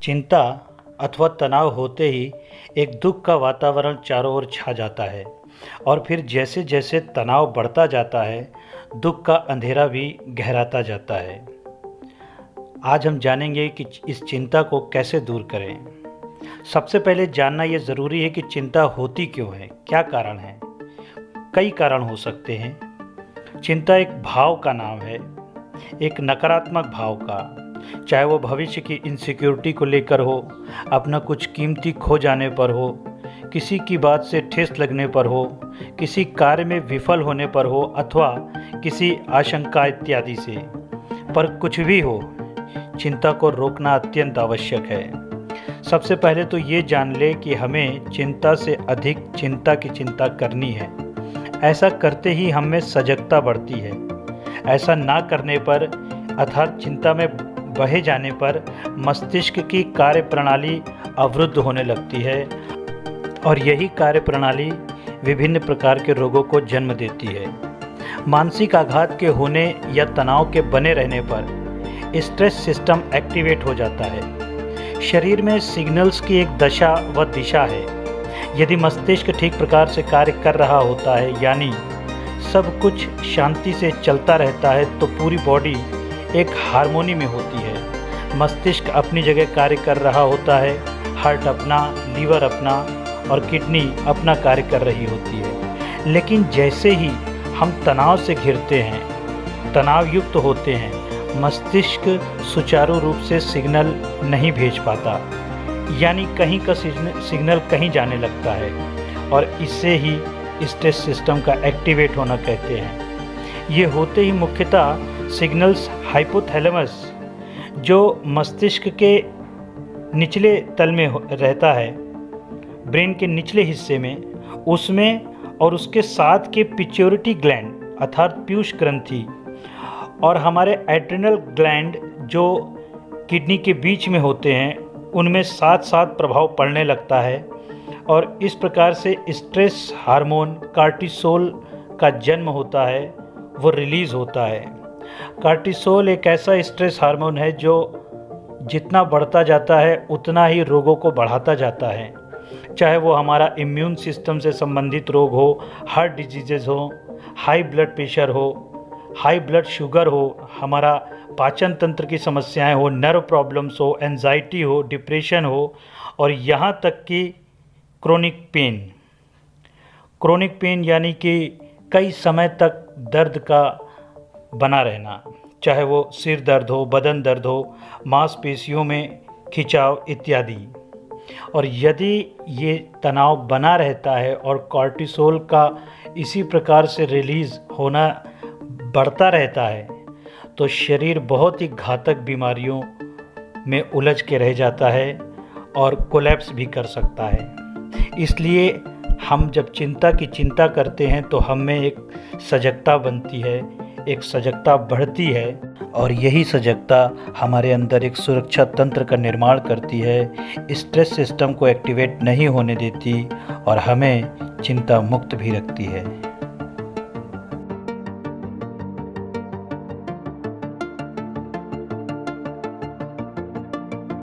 चिंता अथवा तनाव होते ही एक दुख का वातावरण चारों ओर छा जाता है और फिर जैसे जैसे तनाव बढ़ता जाता है, दुख का अंधेरा भी गहराता जाता है। आज हम जानेंगे कि इस चिंता को कैसे दूर करें। सबसे पहले जानना ये ज़रूरी है कि चिंता होती क्यों है, क्या कारण है। कई कारण हो सकते हैं। चिंता एक भाव का नाम है, एक नकारात्मक भाव का, चाहे वो भविष्य की इनसिक्योरिटी को लेकर हो, अपना कुछ कीमती खो जाने पर हो, किसी की बात से ठेस लगने पर हो, किसी कार्य में विफल होने पर हो अथवा किसी आशंका इत्यादि से। पर कुछ भी हो, चिंता को रोकना अत्यंत आवश्यक है। सबसे पहले तो ये जान ले कि हमें चिंता से अधिक चिंता की चिंता करनी है। ऐसा करते ही हम में सजगता बढ़ती है। ऐसा ना करने पर अर्थात चिंता में बहे जाने पर मस्तिष्क की कार्य प्रणाली अवरुद्ध होने लगती है और यही कार्य प्रणाली विभिन्न प्रकार के रोगों को जन्म देती है। मानसिक आघात के होने या तनाव के बने रहने पर स्ट्रेस सिस्टम एक्टिवेट हो जाता है। शरीर में सिग्नल्स की एक दशा व दिशा है। यदि मस्तिष्क ठीक प्रकार से कार्य कर रहा होता है, यानी सब कुछ शांति से चलता रहता है, तो पूरी बॉडी एक हार्मोनी में होती है। मस्तिष्क अपनी जगह कार्य कर रहा होता है, हार्ट अपना, लीवर अपना और किडनी अपना कार्य कर रही होती है। लेकिन जैसे ही हम तनाव से घिरते हैं, तनाव युक्त होते हैं, मस्तिष्क सुचारू रूप से सिग्नल नहीं भेज पाता, यानी कहीं का सिग्नल कहीं जाने लगता है और इससे ही स्ट्रेस सिस्टम का एक्टिवेट होना कहते हैं। ये होते ही मुख्यतः सिग्नल्स हाइपोथैलेमस, जो मस्तिष्क के निचले तल में रहता है, ब्रेन के निचले हिस्से में, उसमें और उसके साथ के पिट्यूटरी ग्लैंड अर्थात पीयूष ग्रंथि और हमारे एड्रिनल ग्लैंड जो किडनी के बीच में होते हैं, उनमें साथ साथ प्रभाव पड़ने लगता है और इस प्रकार से स्ट्रेस हार्मोन कार्टिसोल का जन्म होता है, वो रिलीज़ होता है। कार्टिसोल एक ऐसा स्ट्रेस हार्मोन है जो जितना बढ़ता जाता है उतना ही रोगों को बढ़ाता जाता है, चाहे वो हमारा इम्यून सिस्टम से संबंधित रोग हो, हार्ट डिजीज़ेज़ हो, हाई ब्लड प्रेशर हो, हाई ब्लड शुगर हो, हमारा पाचन तंत्र की समस्याएं हो, नर्व प्रॉब्लम्स हो, एंजाइटी हो, डिप्रेशन हो और यहाँ तक कि क्रोनिक पेन यानी कि कई समय तक दर्द का बना रहना, चाहे वो सिर दर्द हो, बदन दर्द हो, मांसपेशियों में खिंचाव इत्यादि। और यदि ये तनाव बना रहता है और कॉर्टिसोल का इसी प्रकार से रिलीज़ होना बढ़ता रहता है, तो शरीर बहुत ही घातक बीमारियों में उलझ के रह जाता है और कोलैप्स भी कर सकता है। इसलिए हम जब चिंता की चिंता करते हैं तो हम में एक सजगता बनती है, एक सजगता बढ़ती है और यही सजगता हमारे अंदर एक सुरक्षा तंत्र का निर्माण करती है, स्ट्रेस सिस्टम को एक्टिवेट नहीं होने देती और हमें चिंता मुक्त भी रखती है।